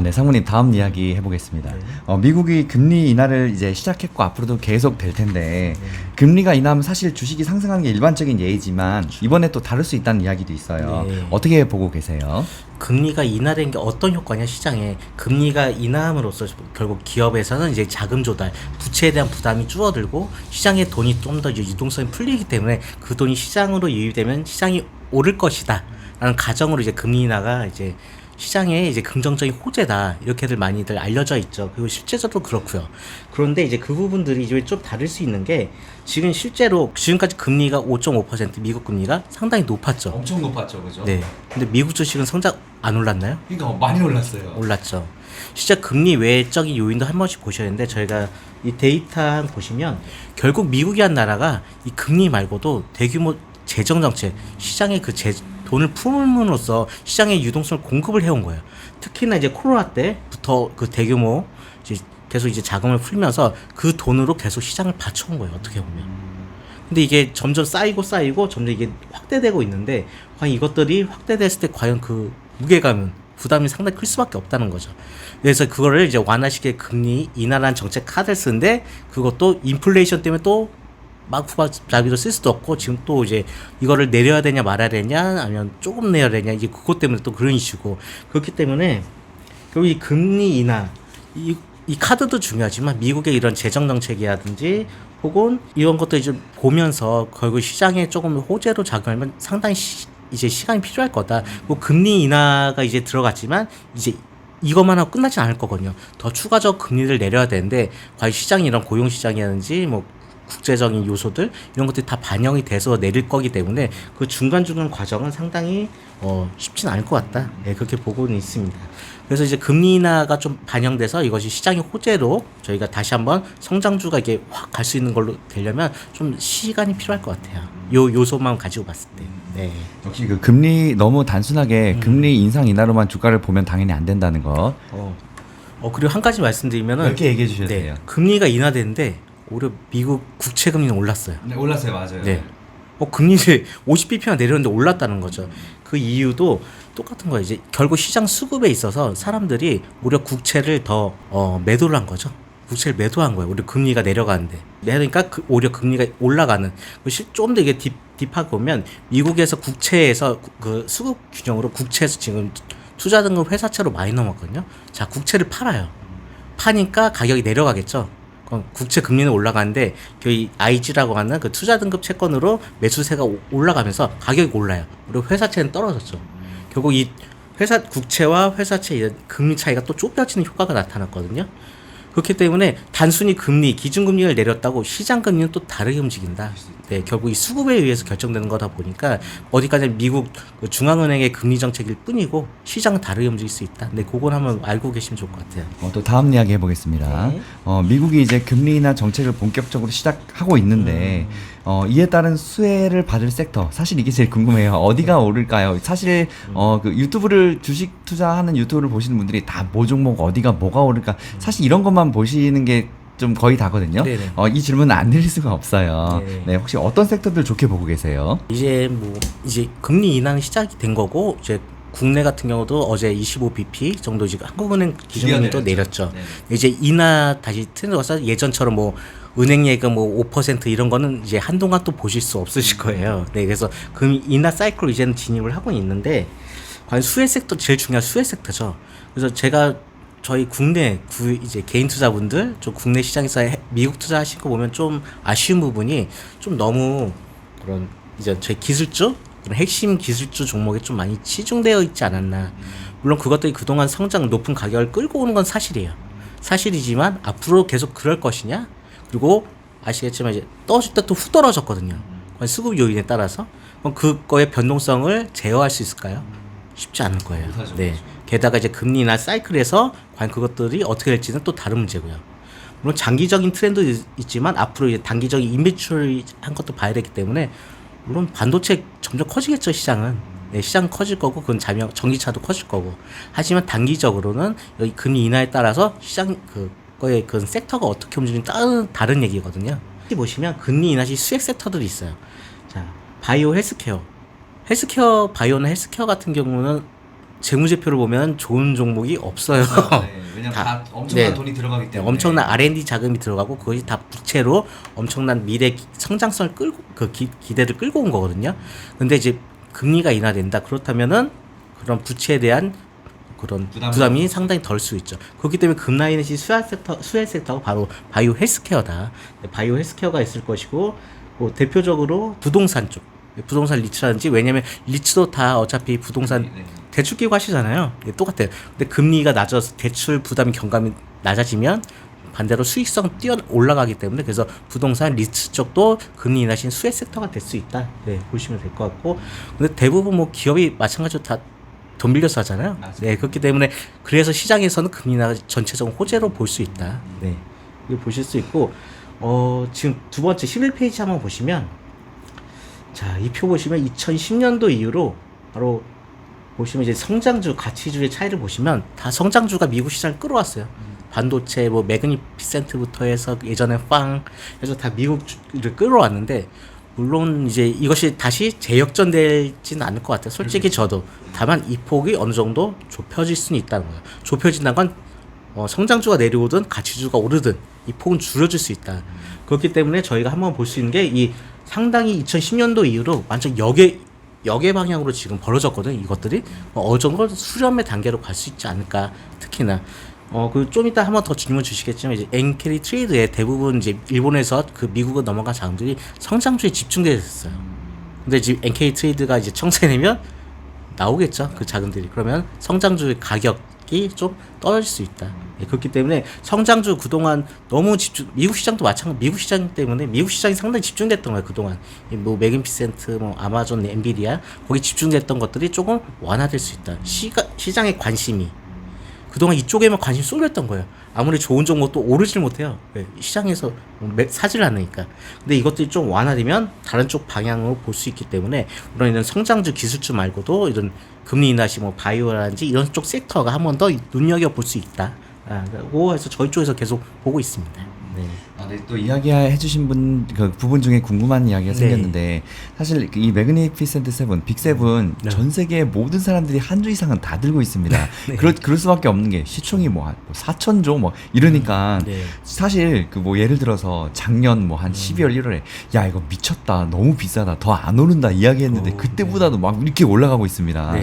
네, 상무님 다음 이야기 해보겠습니다. 네. 미국이 금리 인하를 이제 시작했고 앞으로도 계속 될 텐데 금리가 인하하면 사실 주식이 상승하는 게 일반적인 예이지만 이번에 또 다를 수 있다는 이야기도 있어요. 네. 어떻게 보고 계세요? 금리가 인하된 게 어떤 효과냐, 시장에. 금리가 인하함으로써 결국 기업에서는 이제 자금 조달, 부채에 대한 부담이 줄어들고 시장에 돈이 좀 더 유동성이 풀리기 때문에 그 돈이 시장으로 유입되면 시장이 오를 것이다 라는 가정으로 이제 금리 인하가 이제 시장에 이제 긍정적인 호재다, 이렇게들 많이들 알려져 있죠. 그리고 실제적으로 그렇고요. 그런데 이제 그 부분들이 이제 좀 다를 수 있는 게, 지금 실제로 지금까지 금리가 5.5% 미국 금리가 상당히 높았죠. 엄청 높았죠, 그죠? 네. 근데 미국 주식은 성장 안 올랐나요? 그러니까 많이 올랐어요. 올랐죠. 진짜 금리 외적인 요인도 한 번씩 보셔야 되는데, 저희가 이 데이터 보시면 결국 미국이 한 나라가 이 금리 말고도 대규모 재정 정책, 시장에 그 돈을 품음으로써 시장의 유동성을 공급을 해온 거예요. 특히나 이제 코로나 때부터 그 대규모 이제 계속 이제 자금을 풀면서 그 돈으로 계속 시장을 받쳐온 거예요, 어떻게 보면. 근데 이게 점점 쌓이고 점점 이게 확대되고 있는데, 과연 이것들이 확대됐을 때 과연 그 무게감은, 부담이 상당히 클 수밖에 없다는 거죠. 그래서 그거를 이제 완화시킬 금리 인하라는 정책 카드를 쓰는데, 그것도 인플레이션 때문에 또 막 후박자비로 쓸 수도 없고, 지금 또 이제 이거를 내려야 되냐 말아야 되냐, 아니면 조금 내야 되냐, 이게 그것 때문에 또 그런 이슈고. 그렇기 때문에 결국 이 금리 인하, 이 카드도 중요하지만 미국의 이런 재정 정책이라든지 혹은 이런 것도 이제 보면서 결국 시장에 조금 호재로 작용하면 상당히 이제 시간이 필요할 거다. 뭐 금리 인하가 이제 들어갔지만 이제 이것만 하고 끝나지 않을 거거든요. 더 추가적 금리를 내려야 되는데, 과연 시장이 이런 고용 시장이라든지 뭐 국제적인 요소들, 이런 것들이 다 반영이 돼서 내릴 거기 때문에 그 중간중간 과정은 상당히 쉽진 않을 것 같다. 네, 그렇게 보고는 있습니다. 그래서 이제 금리 인하가 좀 반영돼서 이것이 시장의 호재로 저희가 다시 한번 성장주가 이게 확 갈 수 있는 걸로 되려면 좀 시간이 필요할 것 같아요. 요 요소만 가지고 봤을 때. 네. 역시 그 금리 너무 단순하게 금리 인상 인하로만 주가를 보면 당연히 안 된다는 거. 그리고 한 가지 말씀드리면은, 이렇게 얘기해 주셔야 네, 돼요. 금리가 인하되는데 오히려 미국 국채 금리는 올랐어요. 네, 올랐어요, 맞아요. 네. 금리를 50bp나 내렸는데 올랐다는 거죠. 그 이유도 똑같은 거예요. 이제 결국 시장 수급에 있어서 사람들이 오히려 국채를 더 매도를 한 거죠. 국채를 매도한 거예요. 오히려 금리가 내려가는데. 그러니까 오히려 금리가 올라가는. 좀 더 이게 딥하게 보면, 미국에서 국채에서 그 수급 균형으로 국채에서 지금 투자 등급 회사채로 많이 넘었거든요. 자, 국채를 팔아요. 파니까 가격이 내려가겠죠. 국채 금리는 올라가는데 이 IG라고 하는 그 투자 등급 채권으로 매수세가 올라가면서 가격이 올라요. 그리고 회사채는 떨어졌죠. 결국 이 국채와 회사채 금리 차이가 또 좁혀지는 효과가 나타났거든요. 그렇기 때문에 단순히 기준금리를 내렸다고 시장 금리는 또 다르게 움직인다. 네, 결국 이 수급에 의해서 결정되는 거다 보니까 어디까지 미국 중앙은행의 금리 정책일 뿐이고 시장은 다르게 움직일 수 있다. 네, 그건 한번 알고 계시면 좋을 것 같아요. 또 다음 이야기 해보겠습니다. 네. 미국이 이제 금리 인하 정책을 본격적으로 시작하고 있는데 이에 따른 수혜를 받을 섹터, 사실 이게 제일 궁금해요. 어디가 오를까요? 사실 그 유튜브를, 주식 투자하는 유튜브를 보시는 분들이 다 뭐 종목 어디가 뭐가 오를까, 사실 이런 것만 보시는 게 좀 거의 다거든요. 이 질문은 안 드릴 수가 없어요. 네, 혹시 어떤 섹터들 좋게 보고 계세요? 이제 금리 인하는 시작이 된 거고, 이제 국내 같은 경우도 어제 25bp 정도 지금 한국은행 기준금리도 내렸죠. 네. 이제 인하 다시 트렌드 가서 예전처럼 뭐 은행 예금 5% 이런 거는 이제 한동안 또 보실 수 없으실 거예요. 네, 그래서 금리 인하 사이클로 이제는 진입을 하고 있는데, 과연 수혜 섹터, 제일 중요한 수혜 섹터죠. 그래서 제가 저희 국내 이제 개인 투자분들, 좀 국내 시장에서 미국 투자하신 거 보면 좀 아쉬운 부분이, 좀 너무 그런 이제 저희 기술주, 그런 핵심 기술주 종목에 좀 많이 치중되어 있지 않았나. 물론 그것들이 그동안 성장, 높은 가격을 끌고 오는 건 사실이지만 앞으로 계속 그럴 것이냐? 그리고 아시겠지만 이제 떨어질 때 또 훅 떨어졌거든요. 수급 요인에 따라서. 그럼 그거의 변동성을 제어할 수 있을까요? 쉽지 않을 거예요. 네. 게다가 이제 금리 인하 사이클에서 과연 그것들이 어떻게 될지는 또 다른 문제고요. 물론 장기적인 트렌드 있지만 앞으로 이제 단기적인 인벤처리한 것도 봐야 되기 때문에, 물론 반도체 점점 커지겠죠, 시장은. 네, 시장 커질 거고, 그건 전기차도 커질 거고. 하지만 단기적으로는 여기 금리 인하에 따라서 시장 그거의 그 섹터가 어떻게 움직이는지 다른 얘기거든요. 여기 보시면 금리 인하 시 수혜 섹터들이 있어요. 자, 바이오 헬스케어. 바이오나 헬스케어 같은 경우는 재무제표를 보면 좋은 종목이 없어요. 네, 왜냐면 다 엄청난 네. 돈이 들어가기 네, 때문에. 엄청난 R&D 자금이 들어가고 그것이 다 부채로 엄청난 미래 성장성을 끌고 그 기대를 끌고 온 거거든요. 근데 이제 금리가 인하된다. 그렇다면은 그런 부채에 대한 그런 부담이 상당히 덜 수 있죠. 그렇기 때문에 금라인의 수혜 섹터가 바로 바이오 헬스케어다. 바이오 헬스케어가 있을 것이고 뭐 대표적으로 부동산 쪽. 부동산 리츠라든지 왜냐면 리츠도 다 어차피 부동산 대출 끼고 하시잖아요. 똑같아요. 근데 금리가 낮아서 대출 부담 경감이 낮아지면 반대로 수익성 올라가기 때문에 그래서 부동산 리츠 쪽도 금리 인하신 수혜 섹터가 될 수 있다. 네, 보시면 될 것 같고 근데 대부분 뭐 기업이 마찬가지로 다 돈 빌려서 하잖아요. 네, 그렇기 때문에 그래서 시장에서는 금리 인하 전체적으로 호재로 볼 수 있다. 네, 이거 보실 수 있고 지금 두 번째 11페이지 한번 보시면 자, 이 표 보시면 2010년도 이후로 바로 보시면 이제 성장주, 가치주의 차이를 보시면 다 성장주가 미국 시장을 끌어왔어요. 반도체, 뭐 매그니피센트부터 해서 예전에 빵 해서 다 미국을 끌어왔는데 물론 이제 이것이 다시 재역전되지는 않을 것 같아요. 솔직히 저도 다만 이 폭이 어느 정도 좁혀질 수는 있다는 거예요. 좁혀진다는 건 성장주가 내려오든 가치주가 오르든 이 폭은 줄여질 수 있다. 그렇기 때문에 저희가 한번 볼 수 있는 게 이 상당히 2010년도 이후로 완전 역의 방향으로 지금 벌어졌거든. 이것들이 어느 정도 수렴의 단계로 갈 수 있지 않을까. 특히나 그 좀 이따 한번 더 질문 주시겠지만 이제 엔캐리 트레이드의 대부분 이제 일본에서 그 미국으로 넘어간 자금들이 성장주에 집중되어 있었어요. 근데 지금 엔캐리 트레이드가 이제 청산되면 나오겠죠. 그 자금들이. 그러면 성장주의 가격이 좀 떨어질 수 있다. 예, 그렇기 때문에 성장주 그동안 너무 미국 시장도 마찬가지, 미국 시장 때문에 미국 시장이 상당히 집중됐던 거예요. 그동안 뭐 매긴피센트, 뭐 아마존, 엔비디아 거기 집중됐던 것들이 조금 완화될 수 있다. 시장의 관심이 그동안 이쪽에만 관심 쏠렸던 거예요. 아무리 좋은 종목도 오르질 못해요. 네, 시장에서 사질 않으니까. 근데 이것들이 좀 완화되면 다른 쪽 방향으로 볼 수 있기 때문에 물론 이런 성장주 기술주 말고도 이런 금리 인하시 뭐 바이오라든지 이런 쪽 섹터가 한 번 더 눈여겨볼 수 있다. 그래서 저희 쪽에서 계속 보고 있습니다. 네. 네, 또 이야기해주신 그 부분 중에 궁금한 이야기가 생겼는데 사실 이 매그니피센트 세븐, 빅세븐 전 세계 모든 사람들이 한 주 이상은 다 들고 있습니다. 그럴 수밖에 없는 게 시총이 뭐 4천조 뭐 이러니까 사실 그 뭐 예를 들어서 작년 뭐 한 12월 1월에 야 이거 미쳤다 너무 비싸다 더 안 오른다 이야기했는데 그때보다도 막 이렇게 올라가고 있습니다.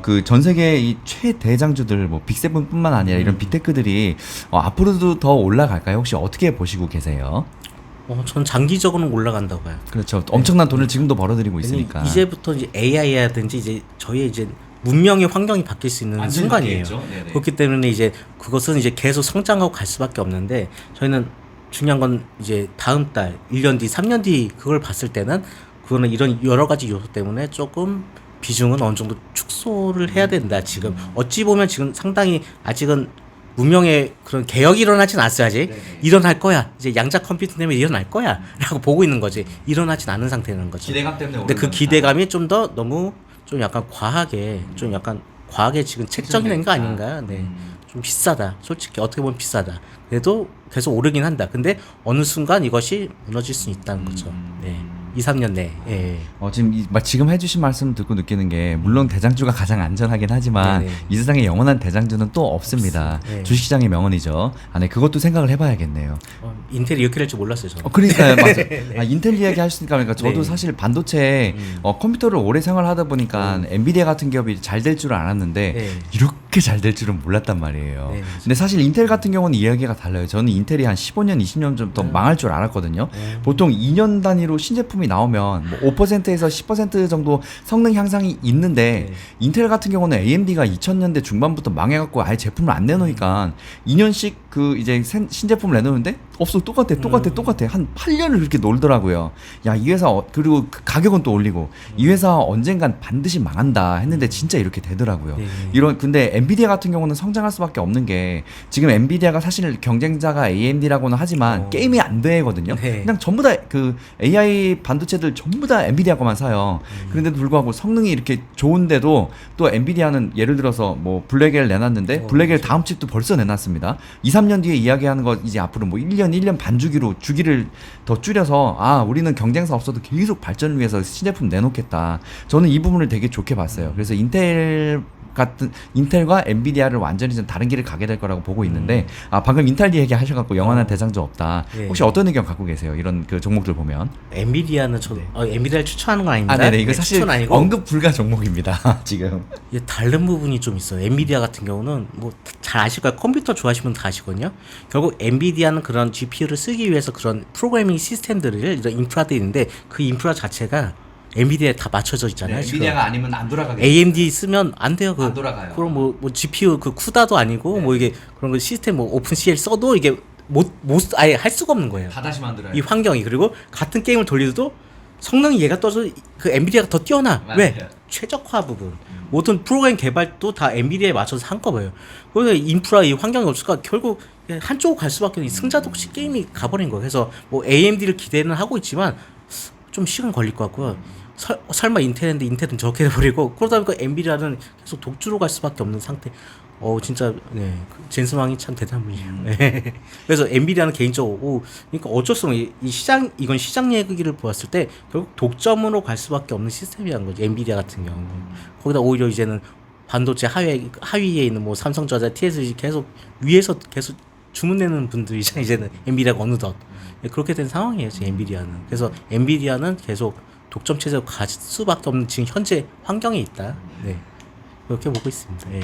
그 전 세계 이 최대장주들 뭐 빅세븐뿐만 아니라 이런 빅테크들이 앞으로도 더 올라갈까요? 혹시 어떻게 보시고 계세요? 전 장기적으로는 올라간다고 봐요. 그렇죠. 엄청난 돈을 지금도 벌어들이고 있으니까. 이제부터 이제 AI라든지 이제 저희의 이제 문명의 환경이 바뀔 수 있는 순간이에요. 그렇기 때문에 이제 그것은 이제 계속 성장하고 갈 수밖에 없는데 저희는 중요한 건 이제 다음 달, 1년 뒤, 3년 뒤 그걸 봤을 때는 그거는 이런 여러 가지 요소 때문에 조금 비중은 어느 정도 축소를 해야 된다. 지금 어찌 보면 지금 상당히 아직은 문명의 그런 개혁이 일어나진 않았어요. 아직 일어날 거야. 이제 양자 컴퓨터 때문에 일어날 거야 라고 보고 있는 거지. 일어나진 않은 상태라는 거죠. 기대감 때문에. 근데 그 기대감이 좀 더 너무 좀 약간 과하게 지금 책정된 거 아닌가. 네. 좀 비싸다. 솔직히 어떻게 보면 비싸다. 그래도 계속 오르긴 한다. 근데 어느 순간 이것이 무너질 수 있다는 거죠. 네. 2, 3년 내에. 예. 지금 해주신 말씀 듣고 느끼는 게 물론 대장주가 가장 안전하긴 하지만 이 세상에 영원한 대장주는 또 없습니다. 주식시장의 명언이죠. 네, 그것도 생각을 해봐야겠네요. 인텔이 이렇게 될 줄 몰랐어요. 저는. 그러니까요, 맞아요. 인텔 이야기 하시니까 그러니까 저도 사실 반도체 컴퓨터를 오래 생활하다 보니까 엔비디아 같은 기업이 잘 될 줄 알았는데 이렇게 잘 될 줄은 몰랐단 말이에요. 근데 사실 인텔 같은 경우는 이야기가 달라요. 저는 인텔이 한 15년, 20년 전부터 망할 줄 알았거든요. 보통 2년 단위로 신제품이 나오면 뭐 5%에서 10% 정도 성능 향상이 있는데 인텔 같은 경우는 AMD가 2000년대 중반부터 망해갖고 아예 제품을 안 내놓으니까 2년씩 그 이제 신제품을 내놓는데 없어 똑같아 한 8년을 그렇게 놀더라고요. 야, 이 회사 그리고 그 가격은 또 올리고 이 회사 언젠간 반드시 망한다 했는데 진짜 이렇게 되더라고요. 근데 엔비디아 같은 경우는 성장할 수밖에 없는 게 지금 엔비디아가 사실 경쟁자가 AMD라고는 하지만 게임이 안 되거든요. 그냥 전부 다 그 AI 반도체들 전부 다 엔비디아 거만 사요. 그런데도 불구하고 성능이 이렇게 좋은데도 또 엔비디아는 예를 들어서 뭐 블랙엘 내놨는데 블랙엘 다음 칩도 벌써 내놨습니다. 2, 3년 뒤에 이야기하는 거 이제 앞으로 뭐 1년 반 주기를 더 줄여서 우리는 경쟁사 없어도 계속 발전을 위해서 신제품 내놓겠다. 저는 이 부분을 되게 좋게 봤어요. 그래서 인텔 같은 인텔과 엔비디아를 완전히 좀 다른 길을 가게 될 거라고 보고 있는데 방금 인텔 얘기 하셔갖고 영원한 대상주 없다. 네. 혹시 어떤 의견 갖고 계세요? 이런 그 종목들 보면. 엔비디아는 저 엔비디아를 추천하는 건 아닙니다. 네네. 이거 네, 사실 추천 아니고 언급 불가 종목입니다. 지금. 이게 다른 부분이 좀 있어요. 엔비디아 같은 경우는 뭐 잘 아실 거예요. 컴퓨터 좋아하시면 다 아시거든요. 결국 엔비디아는 그런 GPU를 쓰기 위해서 그런 프로그래밍 시스템들을 이런 인프라들이 있는데 그 인프라 자체가 엔비디아에 다 맞춰져 있잖아요. 지금. 아니면 안 돌아가게. AMD 쓰면 안 돼요. 안 돌아가요. 그럼 뭐 GPU 그 쿠다도 아니고 뭐 이게 그런 거 시스템 뭐 오픈CL 써도 이게 못 아예 할 수가 없는 거예요. 다시 만들어요. 이 환경이. 그리고 같은 게임을 돌려도 성능이 얘가 떠서 그 엔비디아가 더 뛰어나. 맞아요. 왜? 최적화 부분. 모든 프로그램 개발도 다 엔비디아에 맞춰서 한 거예요. 그래서 인프라 이 환경이 없으니까 결국 한쪽으로 갈 수밖에 없는 승자독식 게임이 가버린 거예요. 그래서 뭐 AMD를 기대는 하고 있지만 좀 시간 걸릴 것 같고요. 설마 인텔인데 인텔은 저렇게 돼버리고 그러다 보니까 엔비디아는 계속 독주로 갈 수밖에 없는 상태. 진짜 네 젠스왕이 참 대단한 분이에요. 네. 그래서 엔비디아는 개인적으로 그러니까 어쩔 수 없는 이 시장 이건 시장 얘기를 보았을 때 결국 독점으로 갈 수밖에 없는 시스템이라는 거죠. 엔비디아 같은 경우는 거기다 오히려 이제는 반도체 하위에 있는 뭐 삼성전자, TSMC 계속 위에서 계속 주문내는 분들이잖아요. 이제는 엔비디아가 어느덧 그렇게 된 상황이에요. 지금 엔비디아는. 그래서 엔비디아는 계속 독점 체제로 갈 수밖에 없는 지금 현재 환경에 있다. 네 그렇게 보고 있습니다. 네.